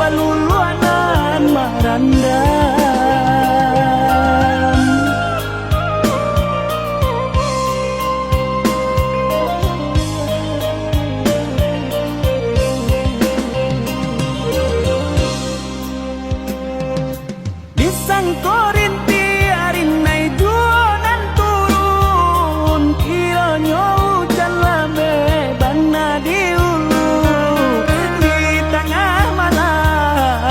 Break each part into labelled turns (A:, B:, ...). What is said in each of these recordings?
A: paluluanan marandam. Disangkorin tiarin nai juanan turun kiranya hujan lame bana di hulu di tengah malam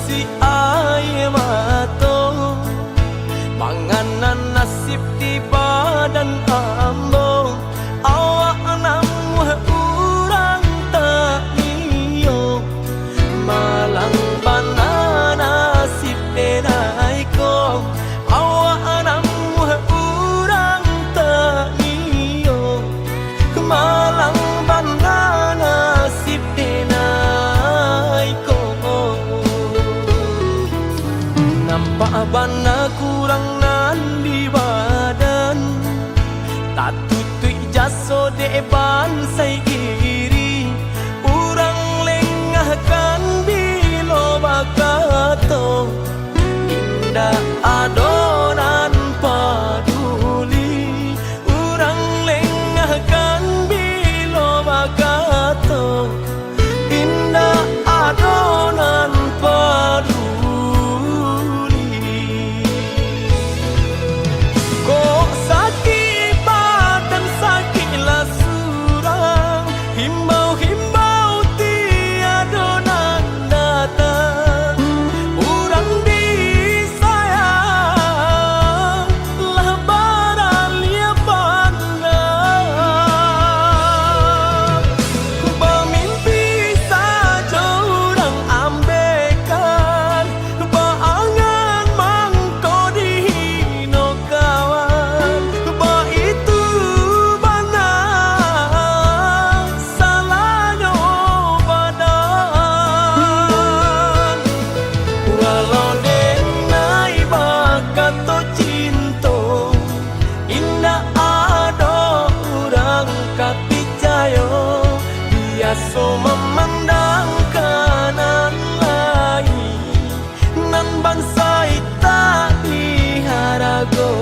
A: si air mata, panganan nasib di badan ambo. Awak namu urang tak iyo, malang bana nasib denai ko. Awak namu urang tak iyo, malang bana nasib denai ko. Nampak bana kurang nan di badan, tak tutui jaso de bansai iri. Urang lengahkan bilo bakato, indah adonan paduli. Urang lengahkan bilo bakato, indah adonan paduli. Kok sakit badan sakitlah surang, himbau-himbau tiada nak datang. Urang disayang lah baralia pandang. Bermimpi saja urang ambaikan, berangan mangko dihino kawan. Itu bana salahnya badan. Walau denai bakato cinta, indah ada urang kapicayo. Biasa memandang kanan lain, nan bangsa tak diharagoi.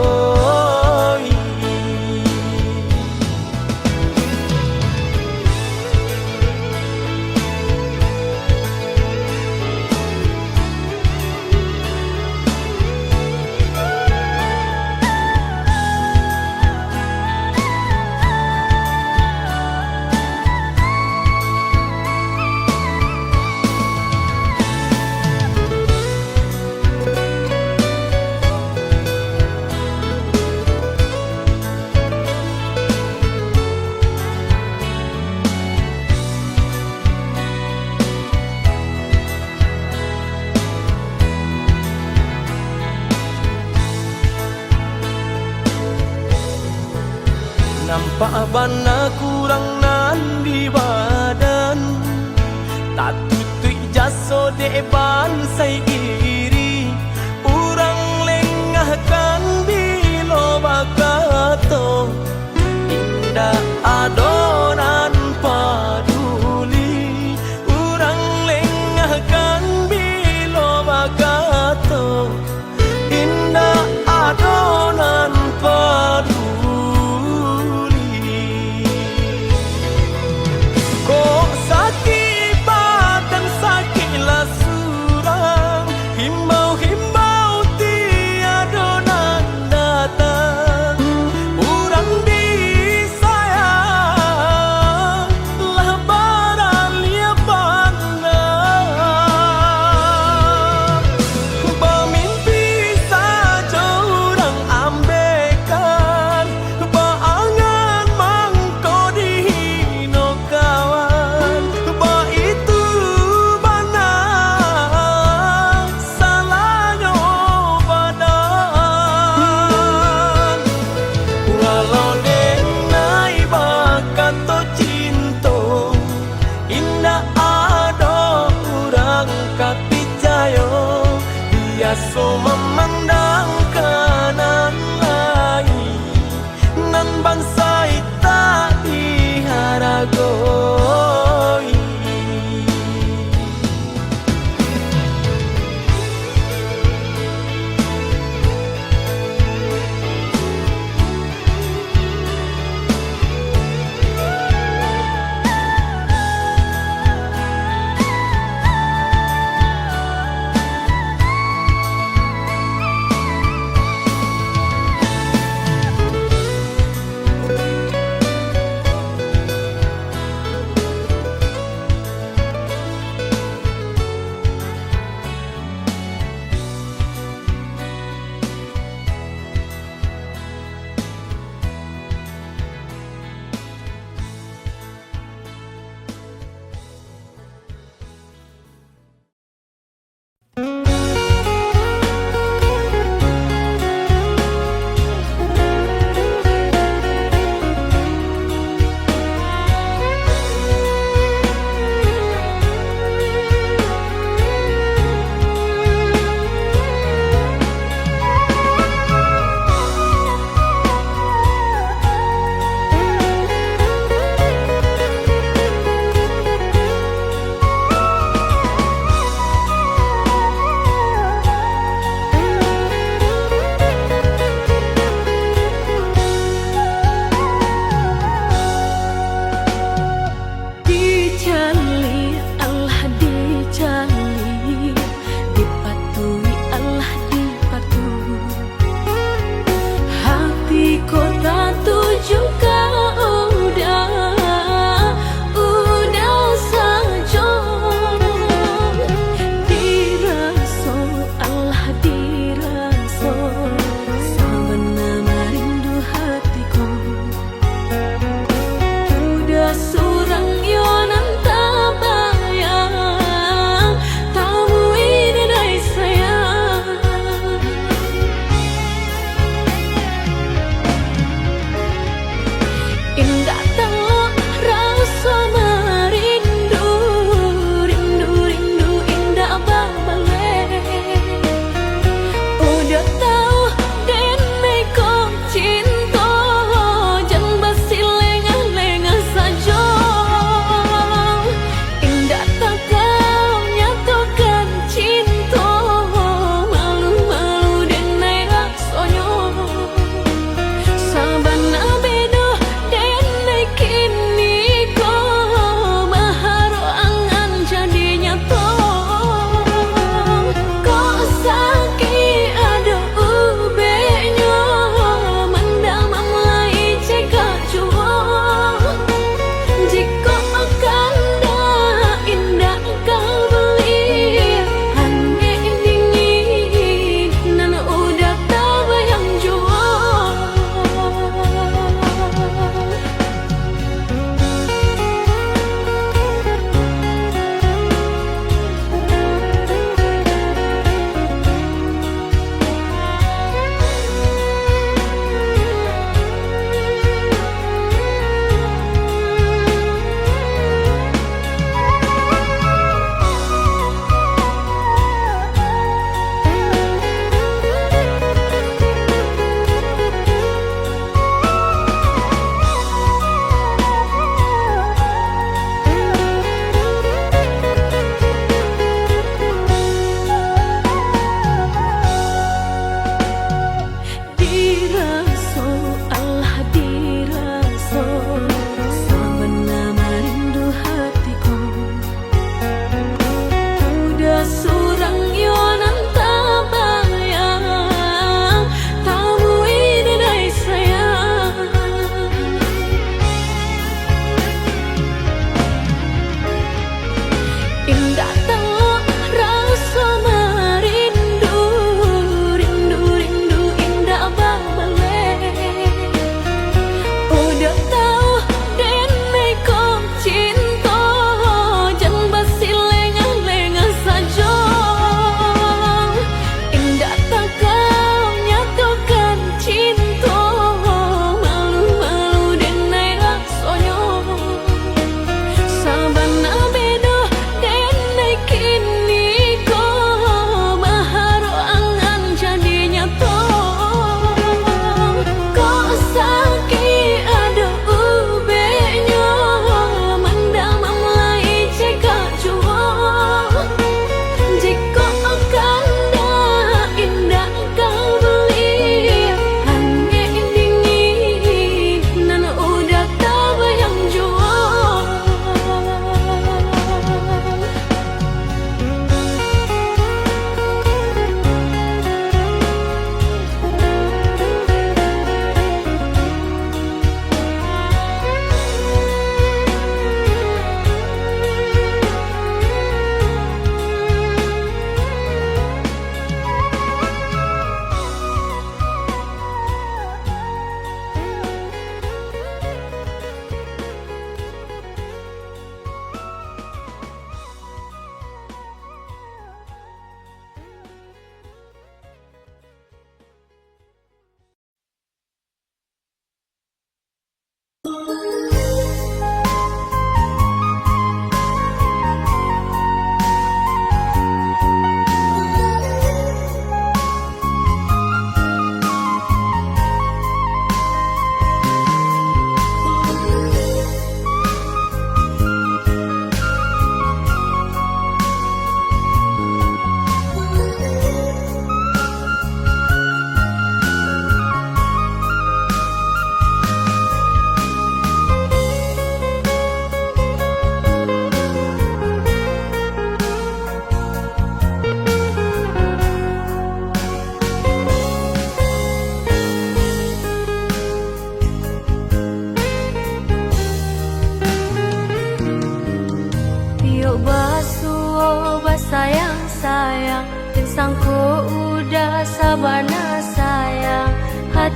A: Nampak bana kurang nan di badan, tak tutui jaso de bansai iri. Urang lengahkan bilo bakato, indah adonan paduli. Urang lengahkan bilo bakato, indah adonan paduli. Kok sakit badan sakitlah surang,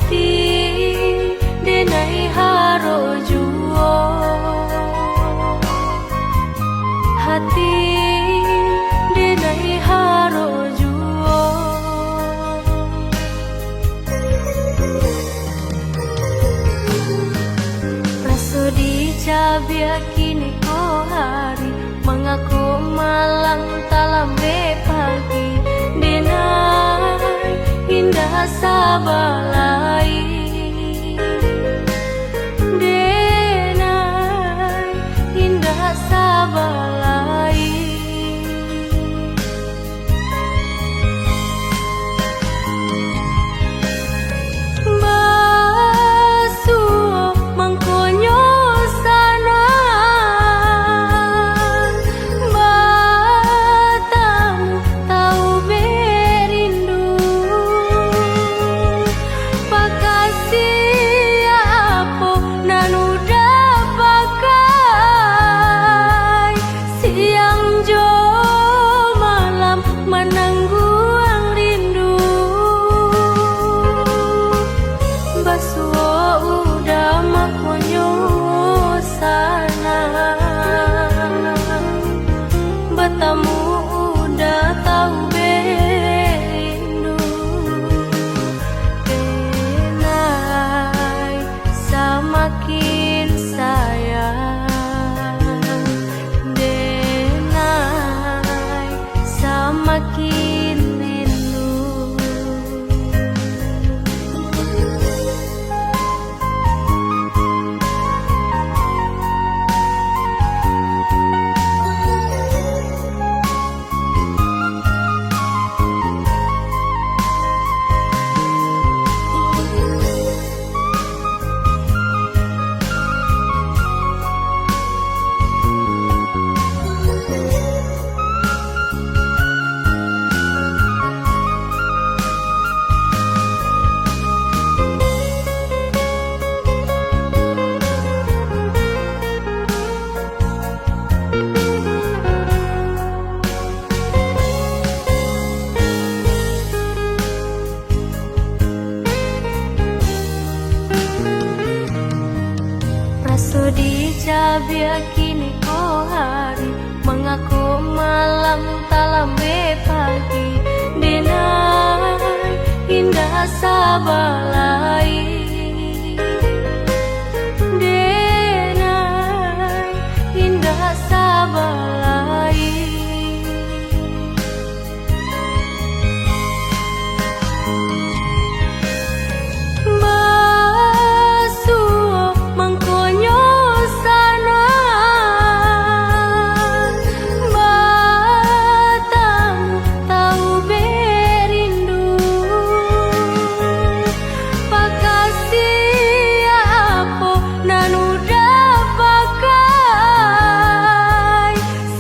B: hati denai haro juo, hati denai haro juo. Prasodi cabia kini ko hari, mengaku malang talambe pagi, denai indah sabalai, denai indah sabalai. Basuo mangkonyo sanan, batamu tau berindu, pakasih apo nanuda pakai, siang jo malam menangguang rindu. Basuo udah makonyo sana, batamu udah tahu berindu, denai semakin sayang, denai semakin rindu. Prasodi cabia kini ko hari, mengaku malam talambe pagi, denai indah sabalai, denai indah sabalai. Basuo mangkonyo sanan, batamu tau berindu, pakasih apo nanuda pakai,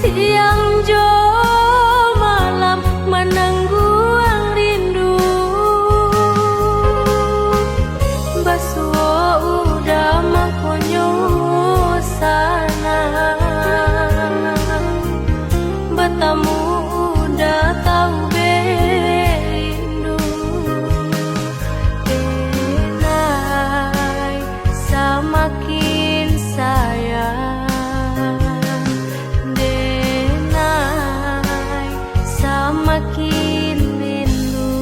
B: siang jo malam menangguang rindu. Basuo udah makonyo sana, batamu udah tahu berindu, denai semakin sayang, denai semakin rindu.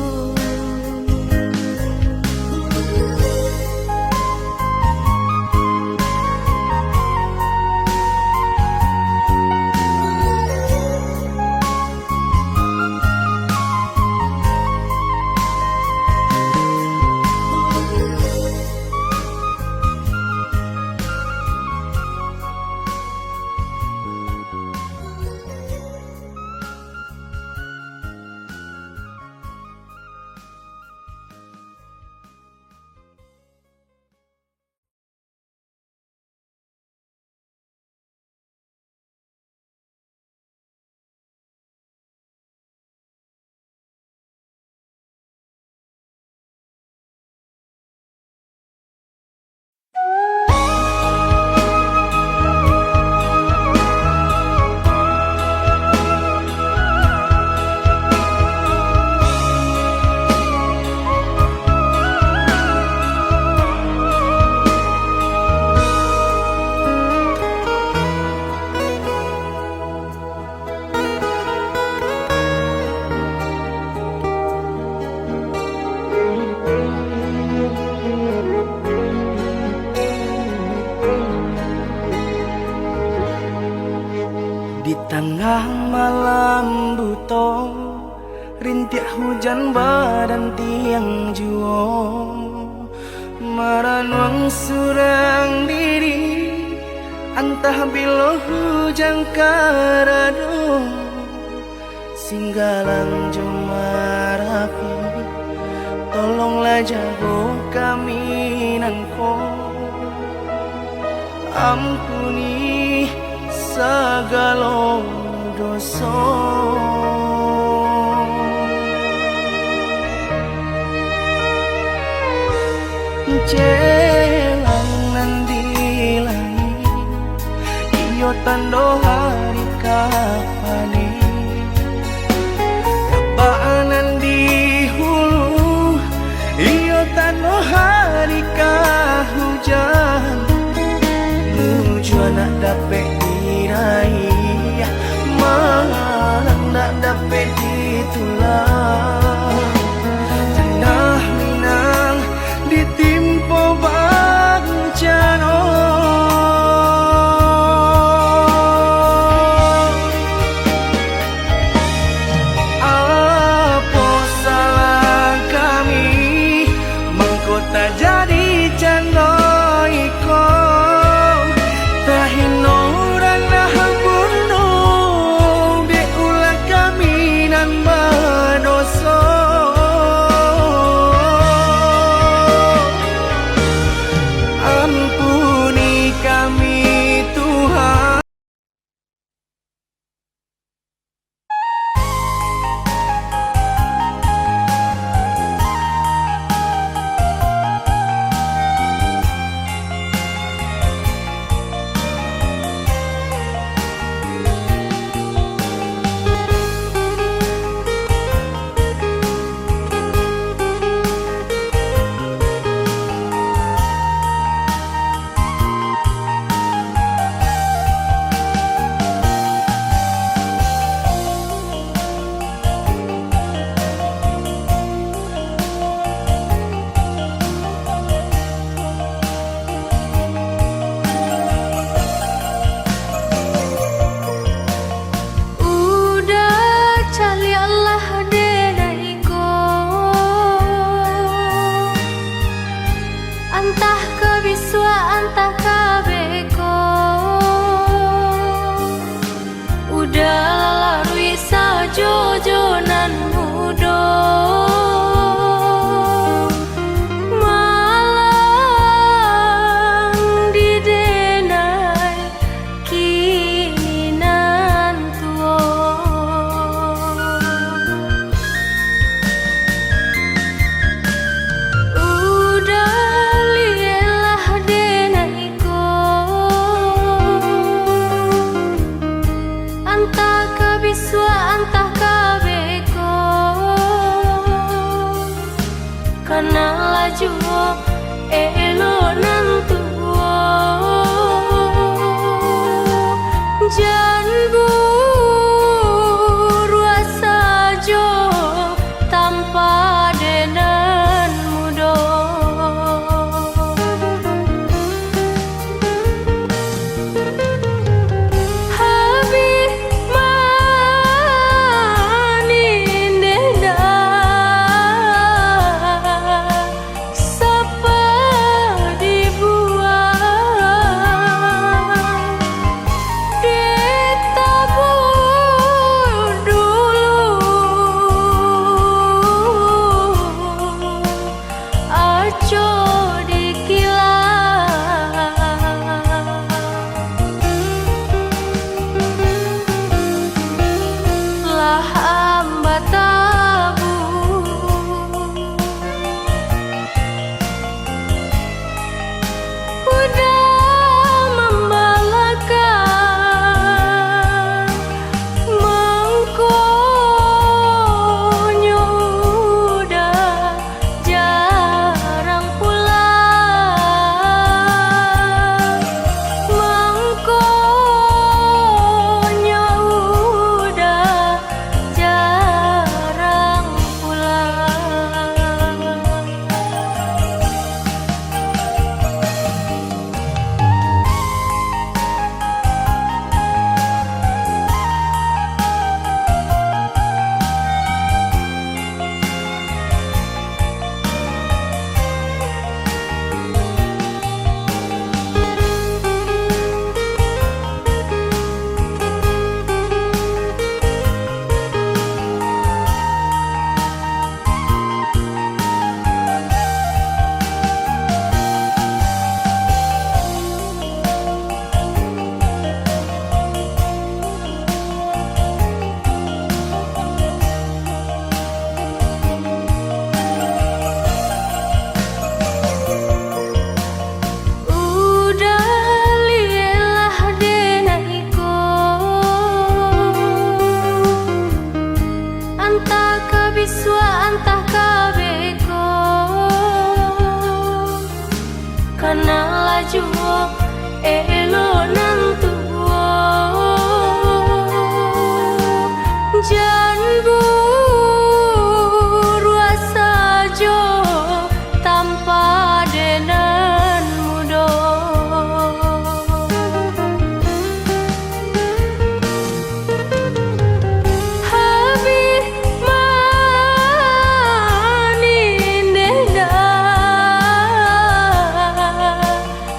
A: Tengah malam buto, rintik hujan badan tiang juo, maranwang surang diri, antah bilo hujan karado, singgalang jomarapi, tolonglah jago kami nanko, ampuni segala dosa. Jelang nandilai, iyo tando hari kapani, kabaanan di hulu, iyo tando hari kahujan, nuju anak dapet diraih, malang nak dapet ditulang. Tanah Minang ditimpo bencana, apa salah kami mengkota jadi candoi ko, tahino ranah bunuh beulah kami nan berdosa. Ampuni kami Tuhan. Antah kebiswa antah kabeko, udah lalui sajojonan mudo, malang didenai kini nan tuo. Antah kabiswa antah kabeko, kana laju elo nantuo, janbu ruasa jo tanpa denan mudo. Sapa kana laju elo nan tuo jan burua sajo tanpa denan mudo habis mani nenda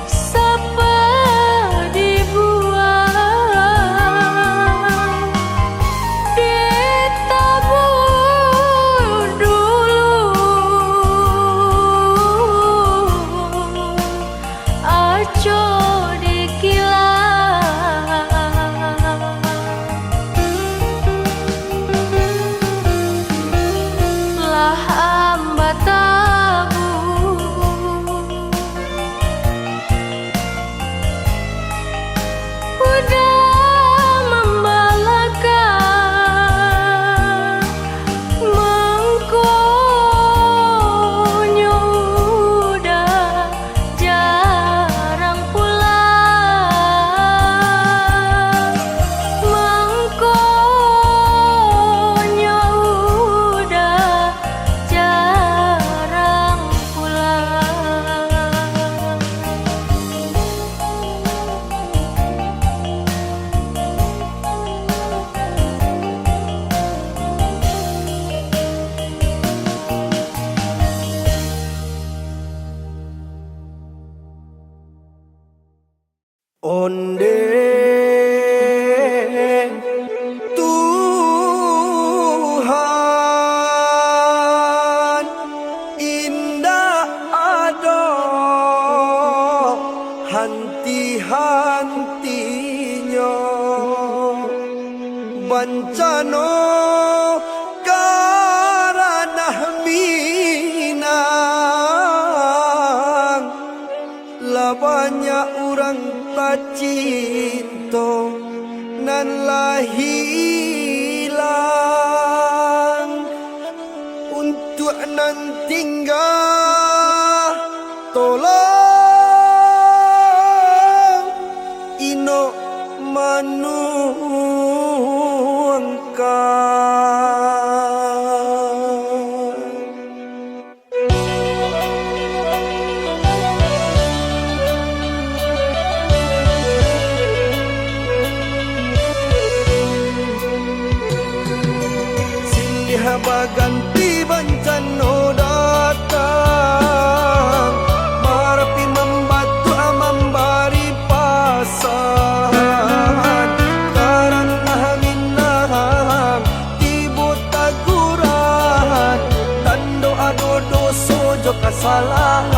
A: sapa dibuang ditabur dulu aco dikilang lah amba tabur udah membalakan mengkonyo udah jarang pulang mengkonyo udah jarang pulang
C: Onde Tuhan indah ada hanti-hantinya bencana karena minang lah banyak orang tak cinta nan lah hilang untuk nan tinggal tolong ino manuangkan baganti bencana datang marapi membantu memberi pasan karena minang tibu taguran dan doa-doa sojo kesalahan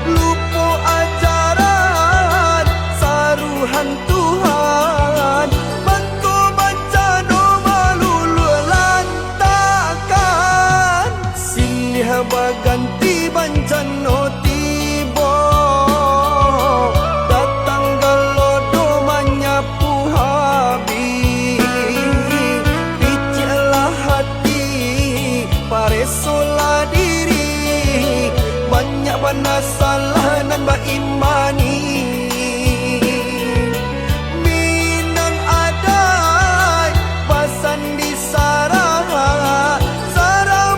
C: lupa ajaran saruhan Tuhan bantu bencana malulu lantakan sini baganti bencana tiba datang gelodo menyapu habis picilah hati paresola diri banyak benar salah nan imani minang adai basan di sarah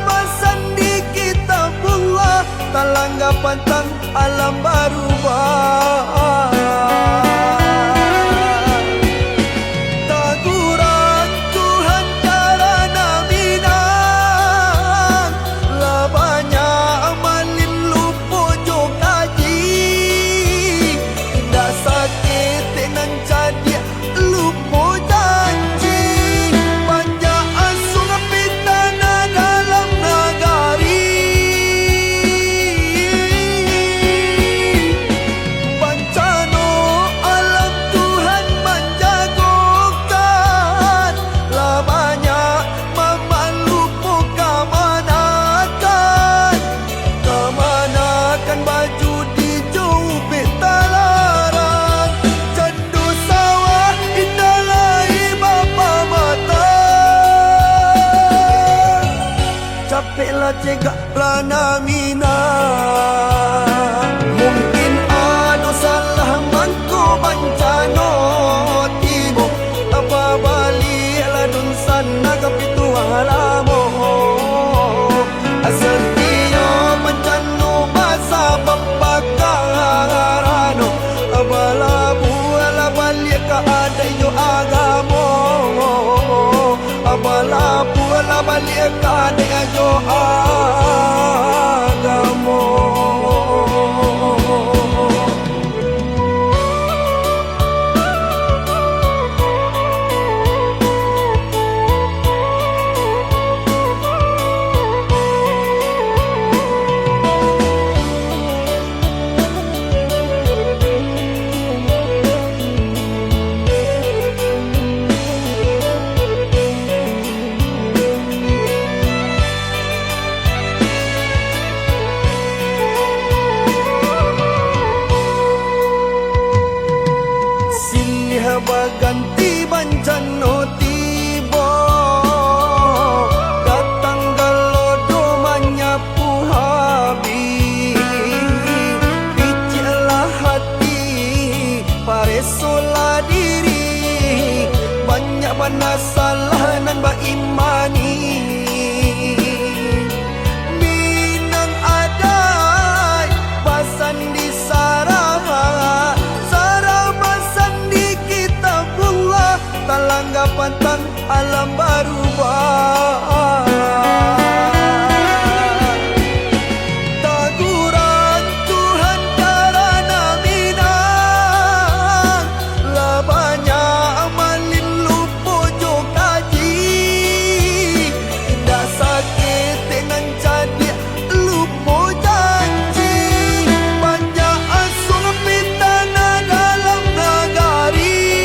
C: basan di kita bunga talangga pantang alam berubah taguran Tuhan karena minang lah banyak amalin lupa jo kaji tidak sakit nan jadi lupa janji banyak asung pitana dalam nagari bencana baganti bancano tibo datang galodo menyapu habi picilah hati paresola diri banyak mana salah nan ba imani minang adai basan di sarah talangga pantang alam berubah taguran Tuhan karena minang lah banyak amalin lupo jo kaji indah sakit dengan jadi lupo janji banyak asuh pitana dalam nagari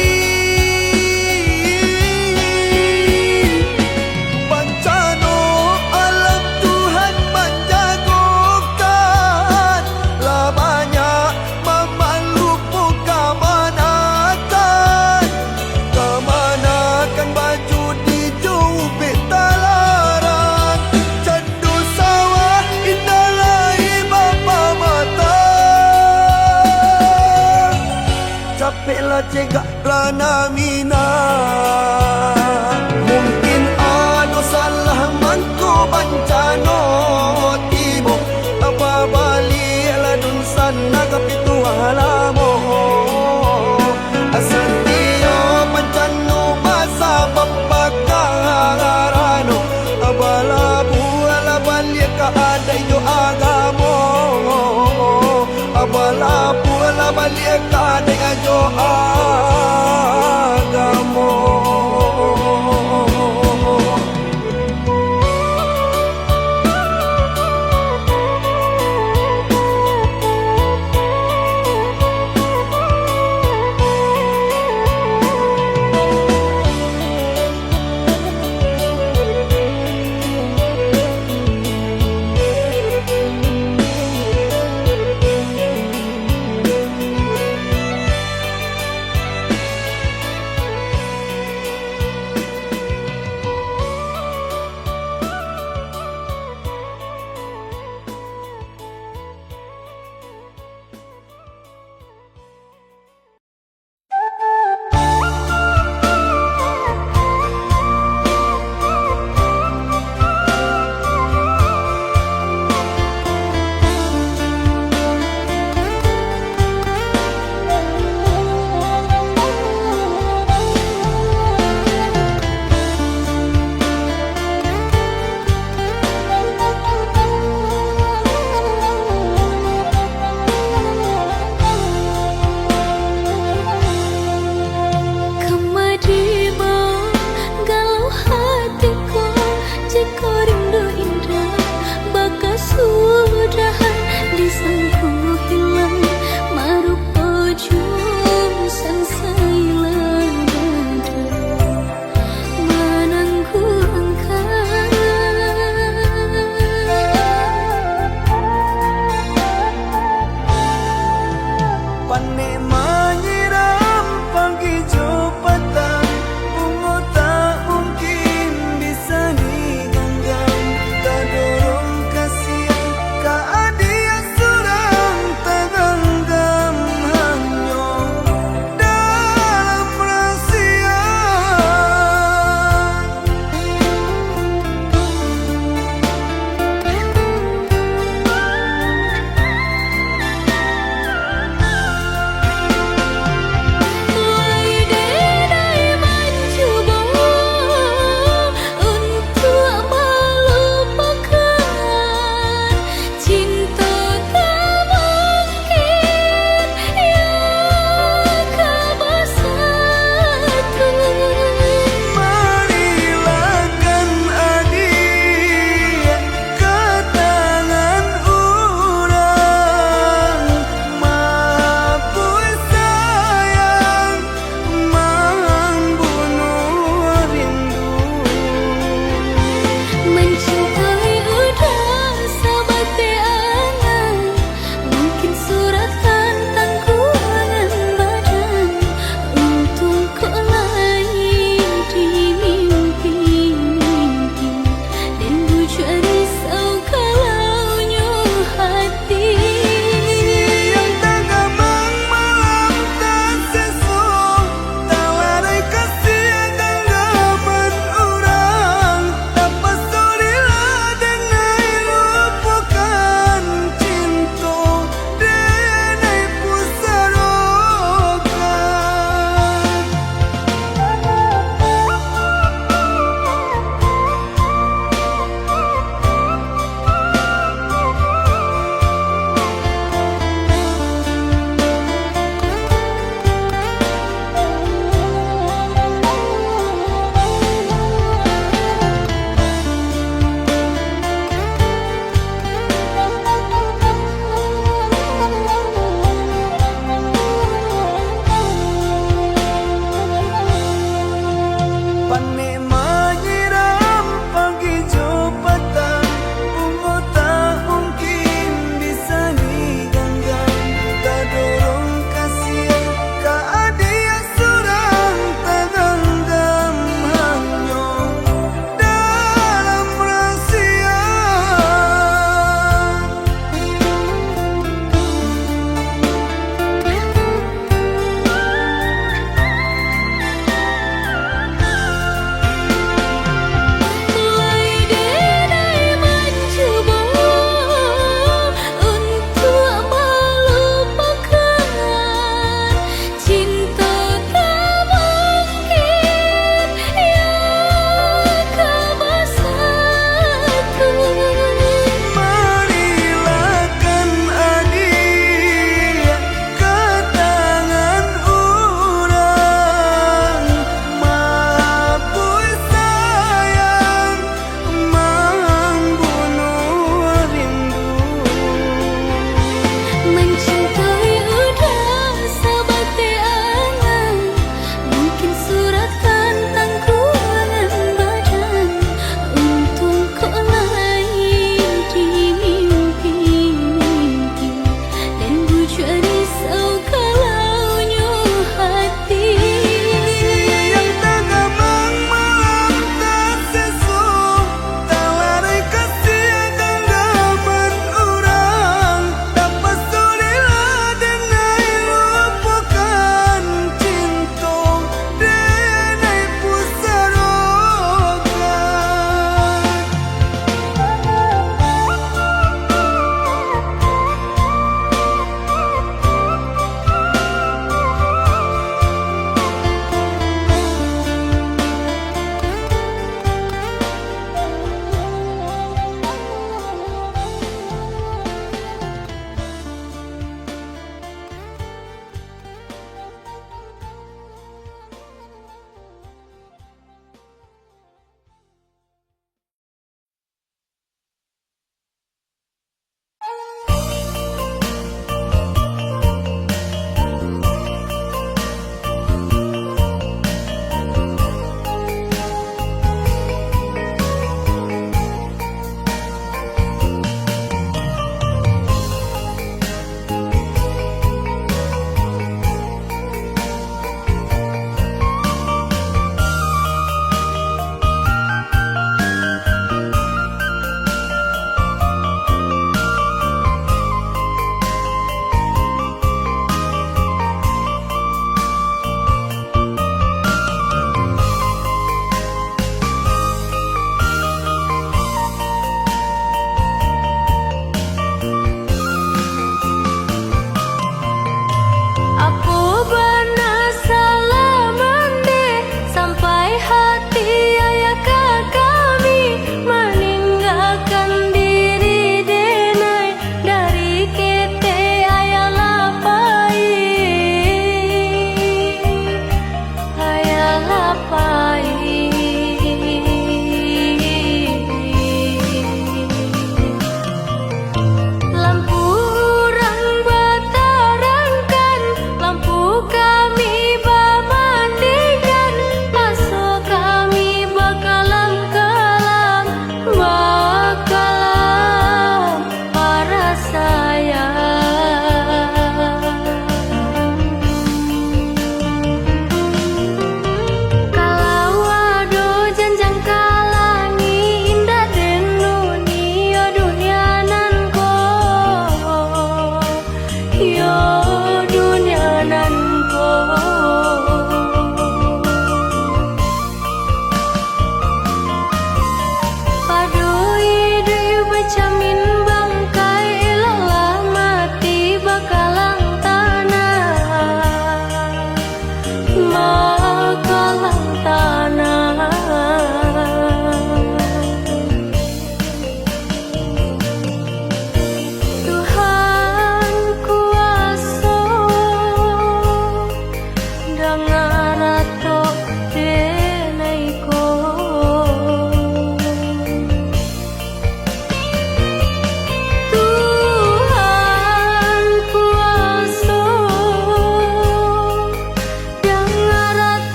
C: capeklah cegak rana mina mungkin ada salah mangko bancano tibo apa balik ladun sana kapitu halamo asantiyo bancano masa bapakarano abalabu ala balik ka ada yo agamo abalabu ala balik ka dengan jo agamo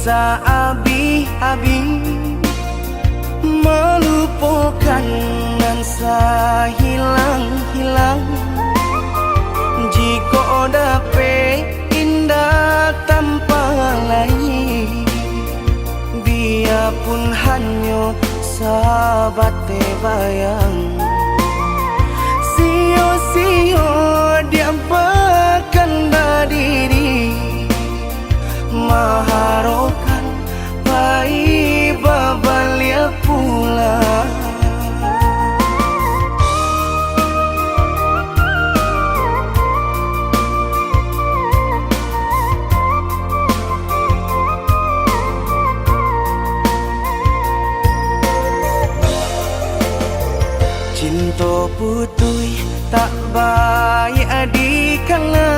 C: abi-abi melupakan nan hilang-hilang. Jika dapat indah tanpa lain, biarpun hanya sahabat bayang. Sio-sio dia bahkan diri maharokan baik babalia pula. Cinta putui tak baik adikana,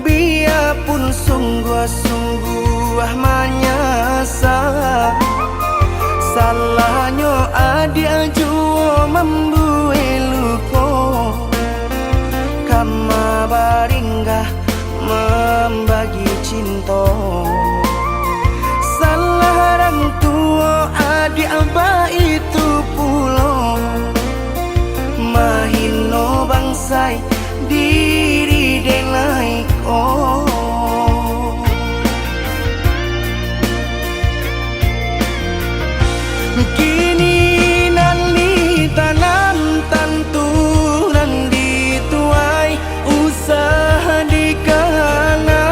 C: biarpun sungguh-sungguh menyasa. Salahnya adik jua membuat luka, kama baringgah membagi cinta. Salah orang tua adik abah itu pulau, mahino bangsai diri denai oh. Kini nali tanam tanturan dituai, usaha dikana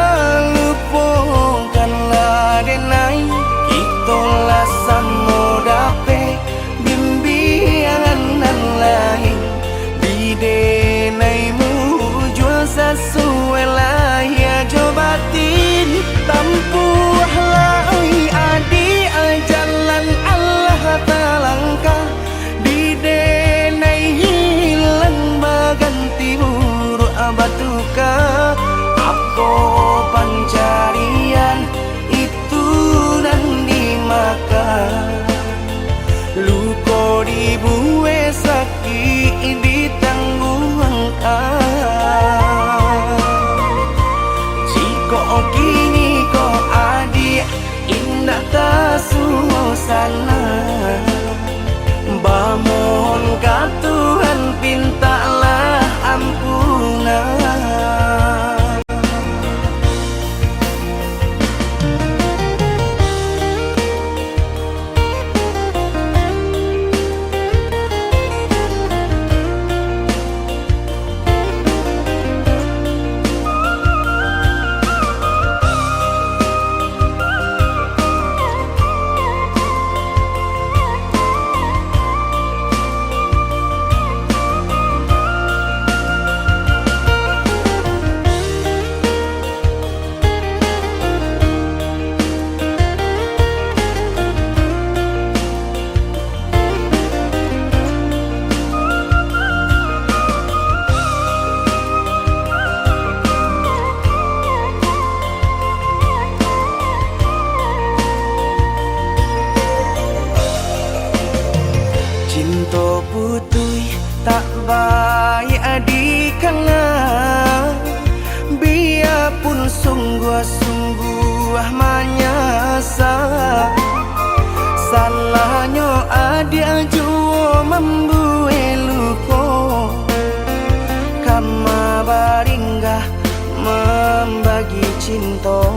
C: lupakanlah denai. Itulah samo dape bimbingan lain di denaimu jua sesuai lah ya jobatin tampuh lai adi jalan Allah talangkah di denai hilang baganti buruk abatuka. Apa pencarian itu dan dimakan, luka dibuat sakit ditangguhkan. Jika kini kau adik indah tak suasana, bamohon ka Tuhan pintalah ampunan. Cinta putui tak baik adikana, biarpun sungguh-sungguh menyasa. Salahnya adik jua membuat luka, kama baringgah membagi cinta.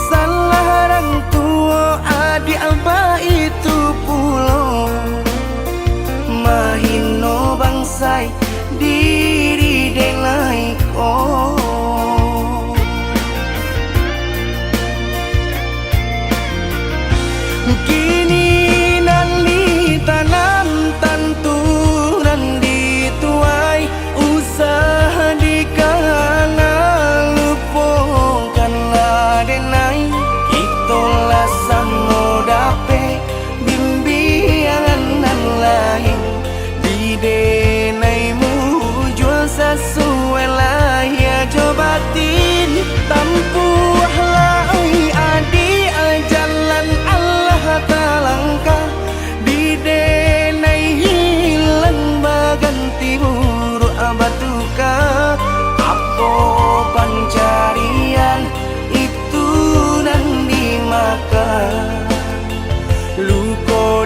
C: Salah orang tua adik abah itu pulau, mahino bangsai diri denai oh. Kini nali tanam tanturan dituai, usaha dikana lupakanlah denai. Itulah samo dape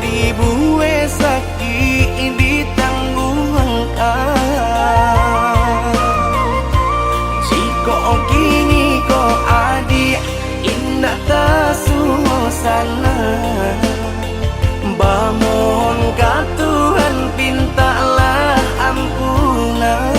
C: ribu sakit ditangguhkan. Jika kini kau adik indah tak suasana, bangun ka Tuhan pintalah ampunan.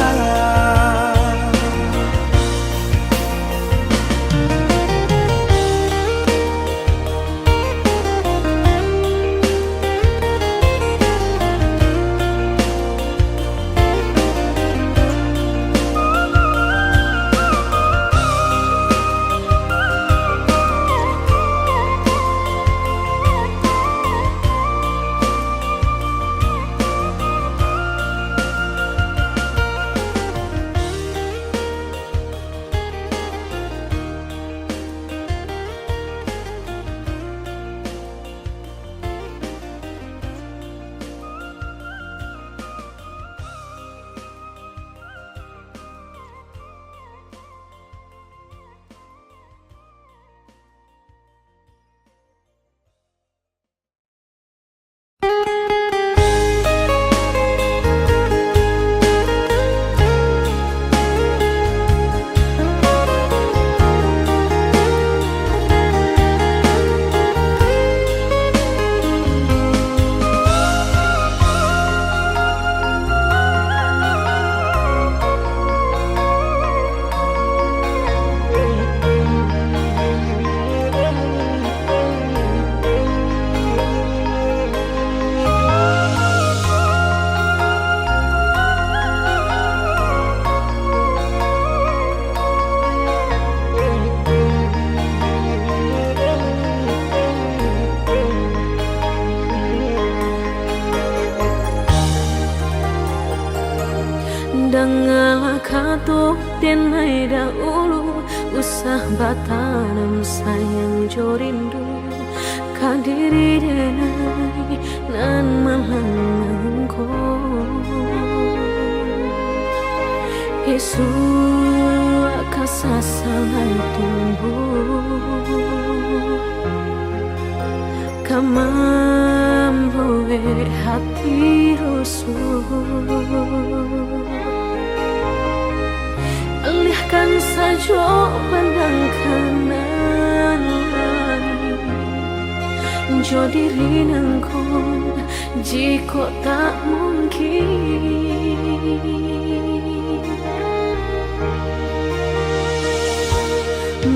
B: Dengarlah katuk denai dahulu, usah batanam sayang jorindu kadiri denai nan malangko. Yesu akasasangan tumbuh kamamboe hati rusuh. Alihkan saja pandang kanan langit, jo diri nangkong jika tak mungkin.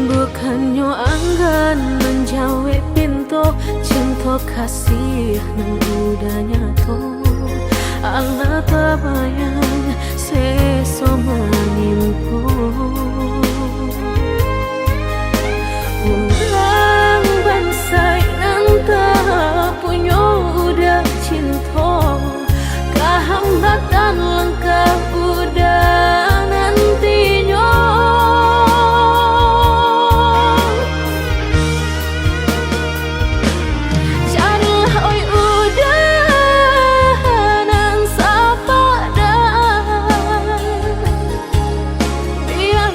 B: Bukannya anggan menjawab pintu cinta kasih nang udah nyato. Allah tabayang seso menimpo. Orang bangsa yang tak punya udah cinta, kehambatan lengkap udah nantinya. Biar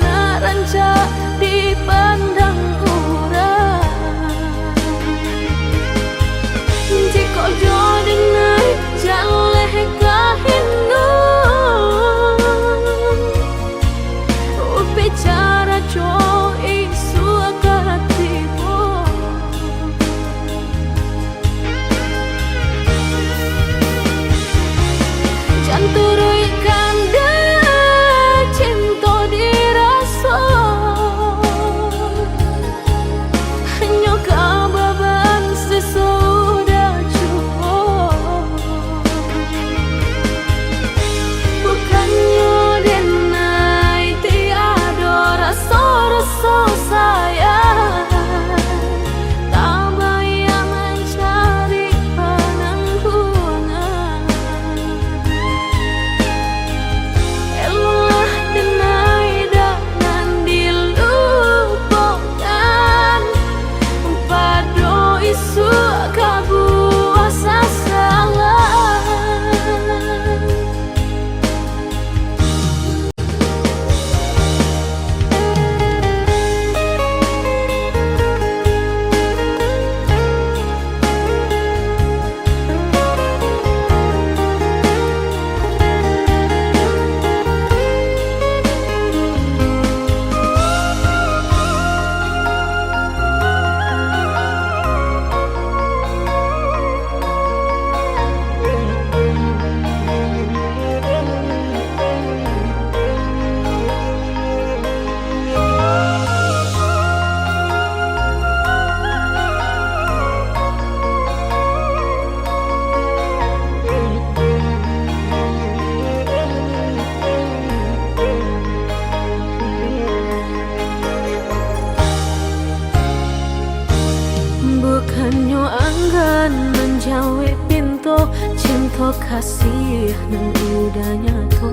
B: to kasih nan udahnya to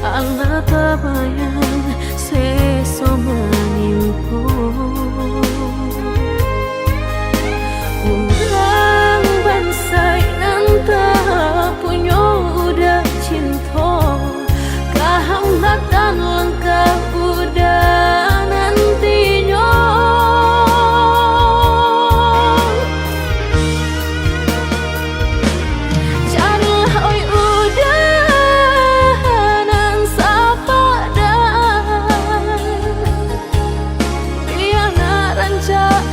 B: Allah tabayang seso menimpo Urang bansai nan tak punya udah cinta Kehambatan lengkap udah nantinya Ranca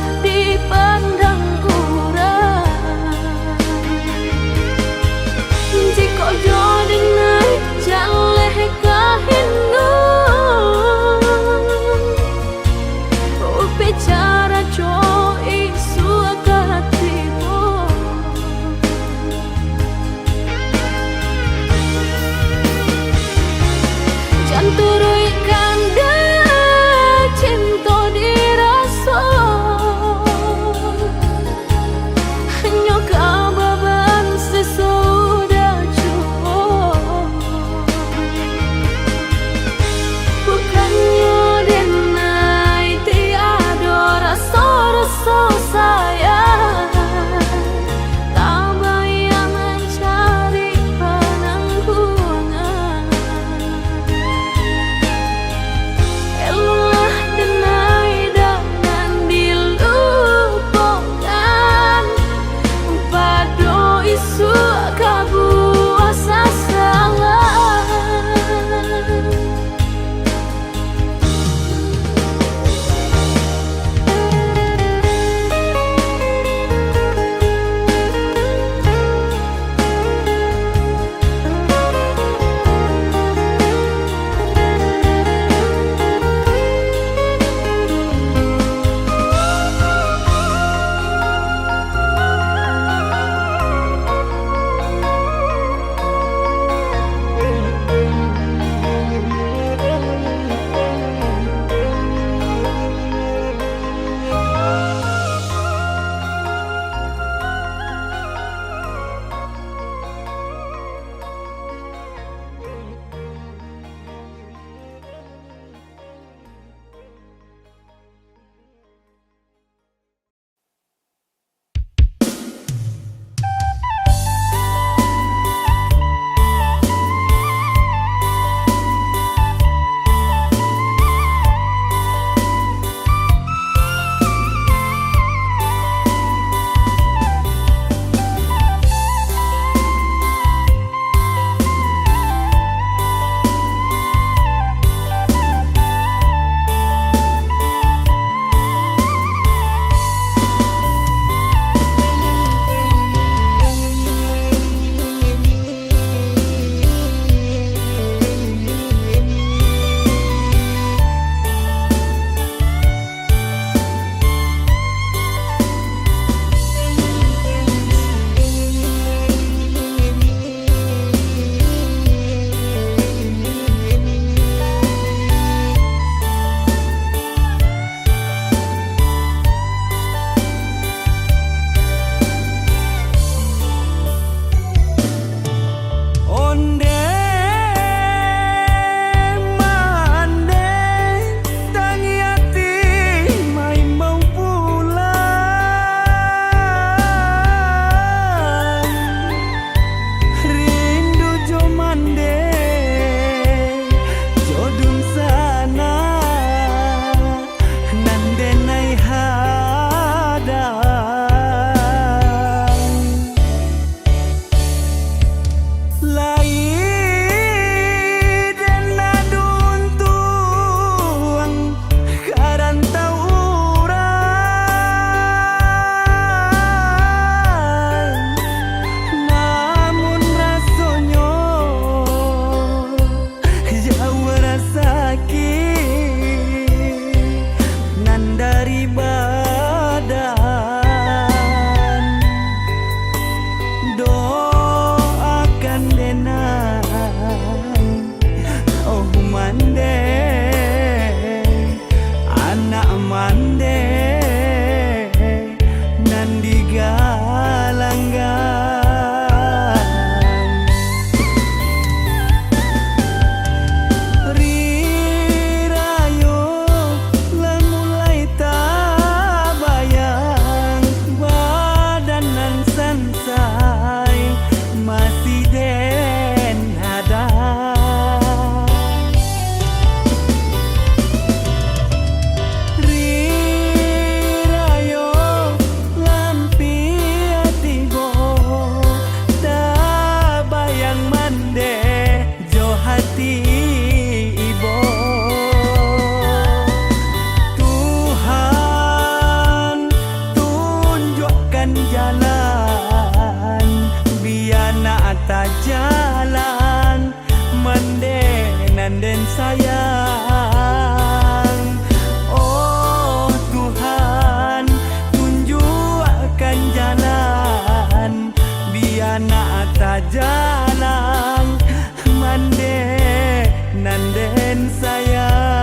C: jalan, biar nak atas jalan, mendenan dan sayang. Oh Tuhan, tunjukkan jalan, biar nak atas jalan, mendenan dan sayang.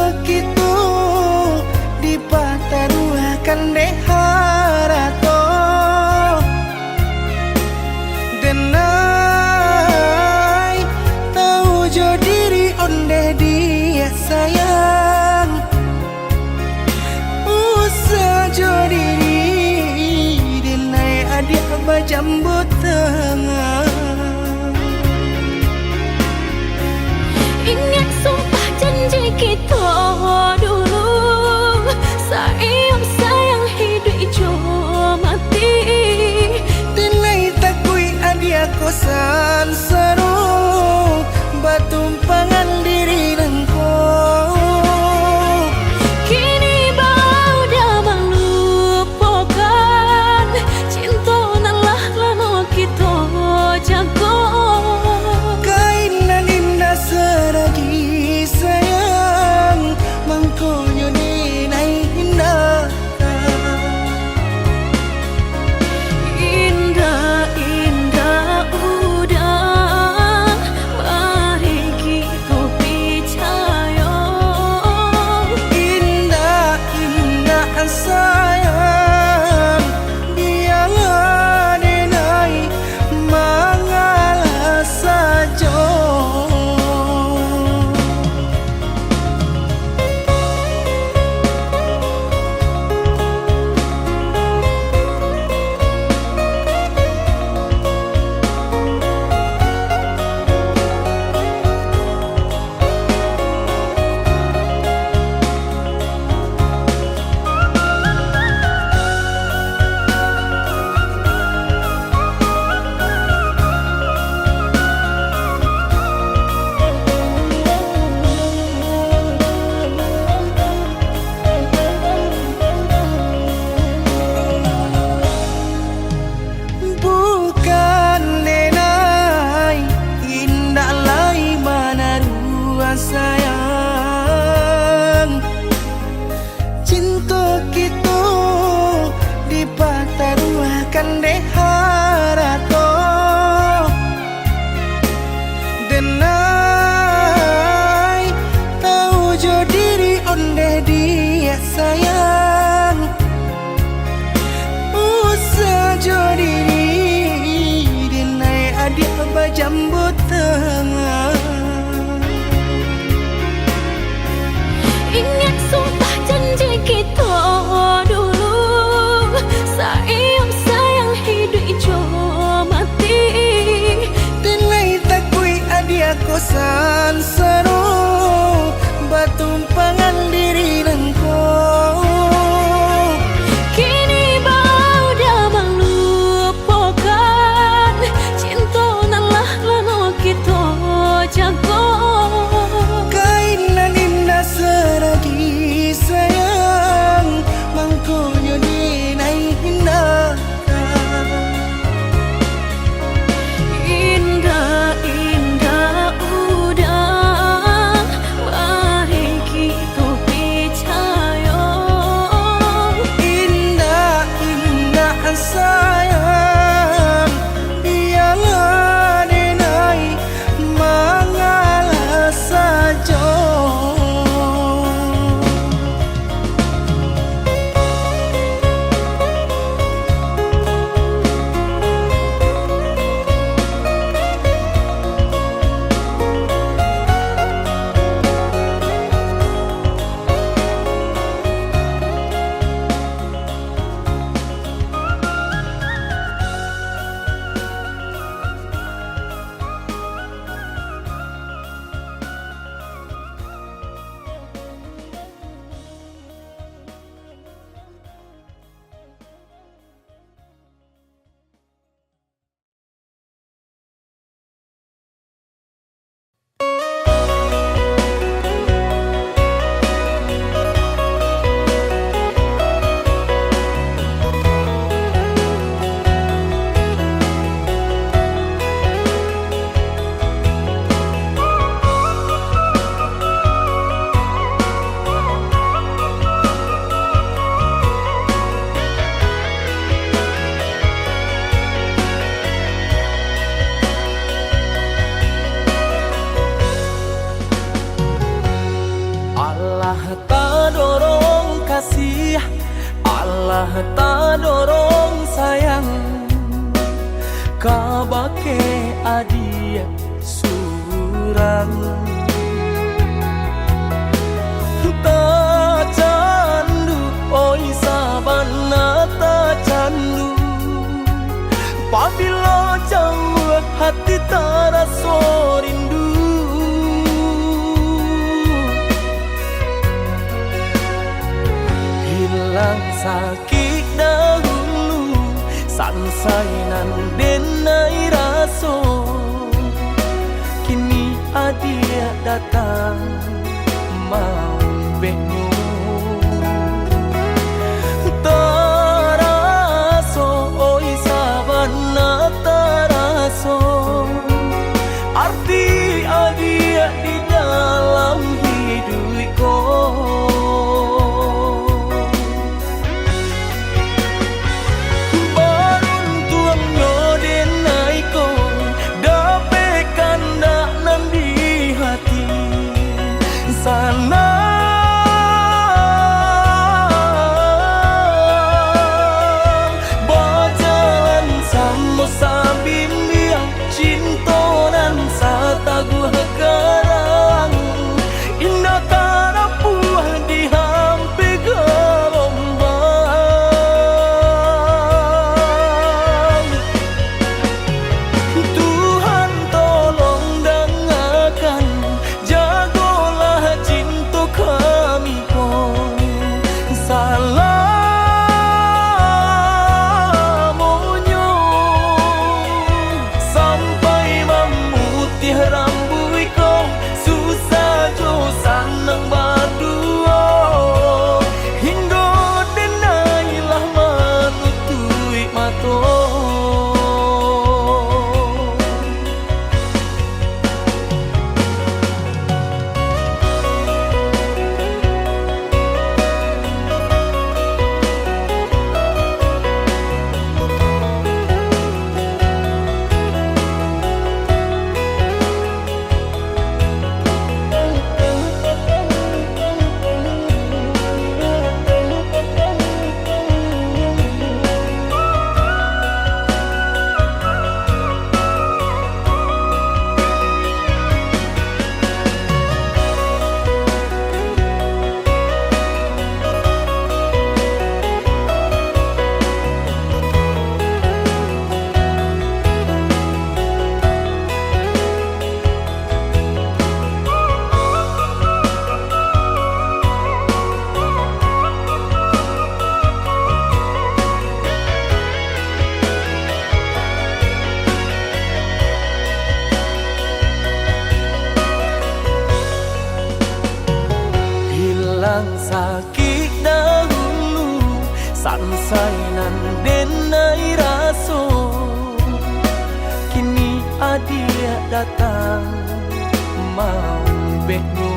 C: begitu di pataruakan deharato denai tahu jo diri onde dia sayang usah jo diri denai adik bajambut tengah.
B: Ingat sumpah janji kita dulu, sayang hidup ijo mati.
C: Denai takui adia kosan seru batumpangan diri dan kau Allah tak dorong kasih, Allah tak dorong sayang, kabake adia surang. Tak candu, oi sabana tak candu, apabila jauh hati terasa rindu. Hilang sakit dahulu, sansainan denai raso, kini adia datang mau benyo. Taraso oi sabana taraso, arti adia di dalam hidupku. Baruntuangnya denai ko, dapekan dak nan di hati sana. Berjalan sama sabimbiang cintonan sataguh karang, indah karapuh di hampi gelombang. Tuhan tolong dengarkan, jagolah cinta kami ko. Salamonyo sampai memutih rambut ko, susah jo sanang berdua, hingga denailah menutui mato. Hilang sakit dahulu, sansainan denai raso, kini adia datang mau benyo.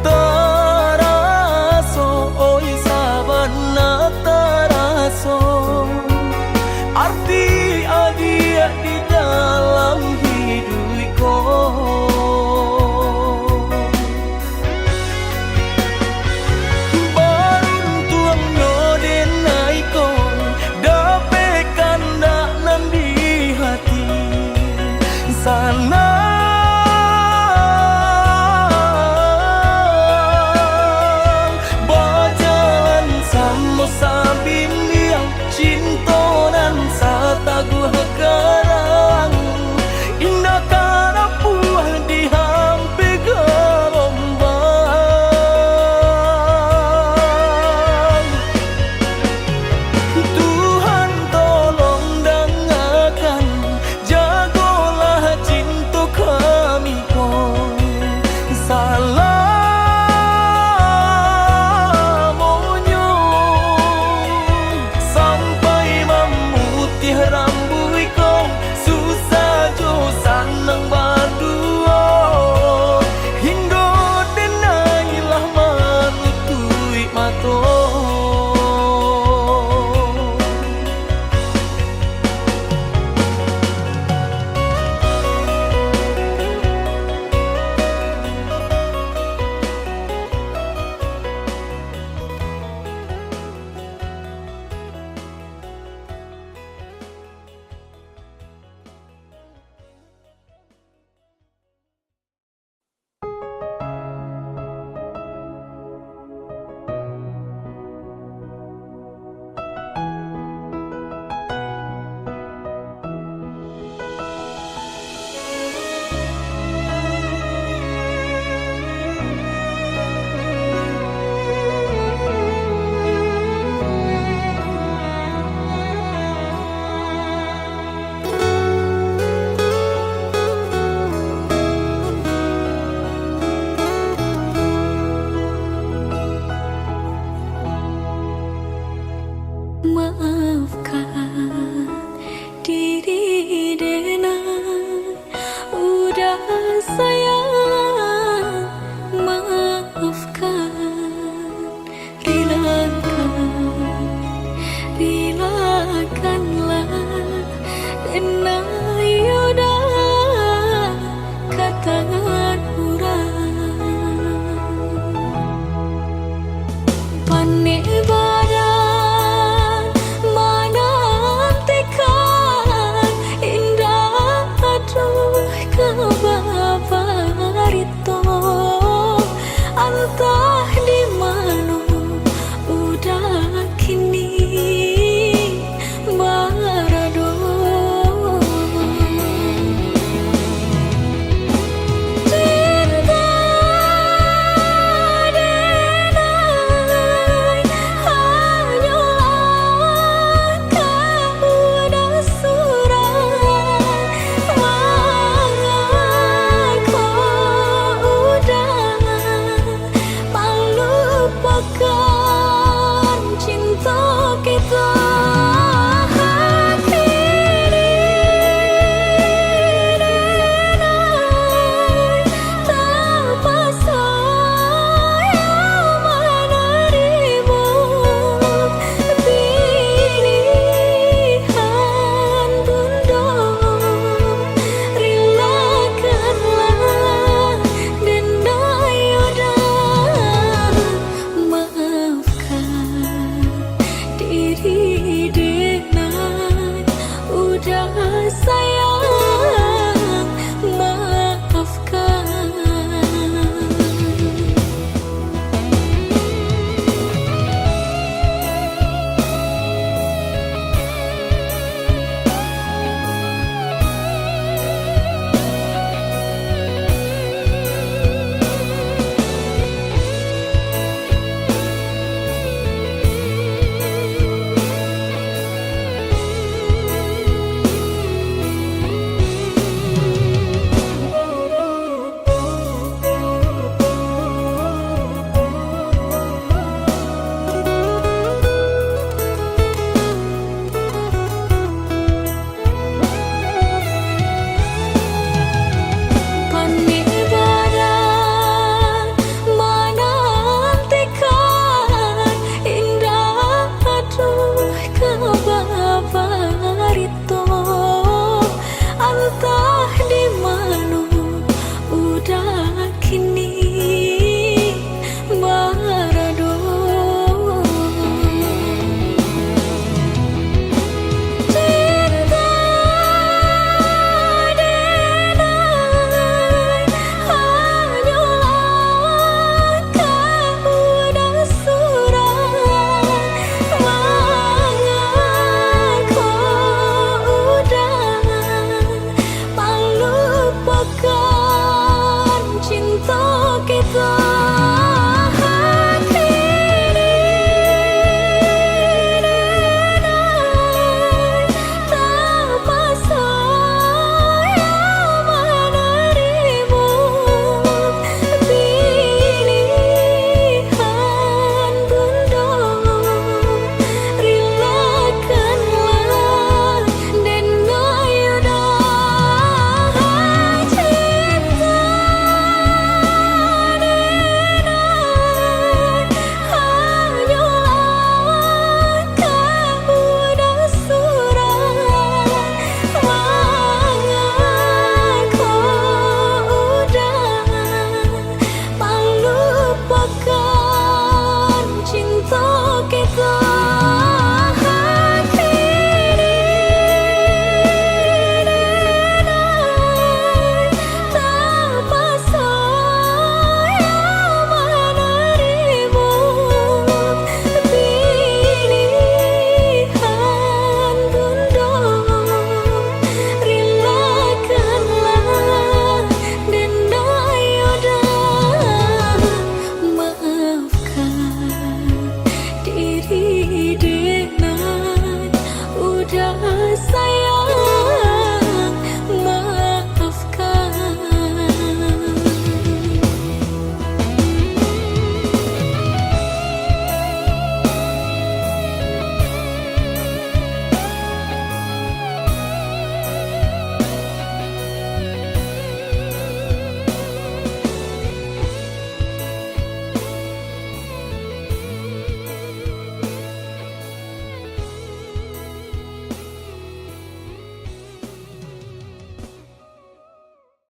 C: Taraso oi sabana taraso, arti adia di dalam hidupku. Baruntuangnya denai ko, dapekan dak nan di hati sana.
B: kita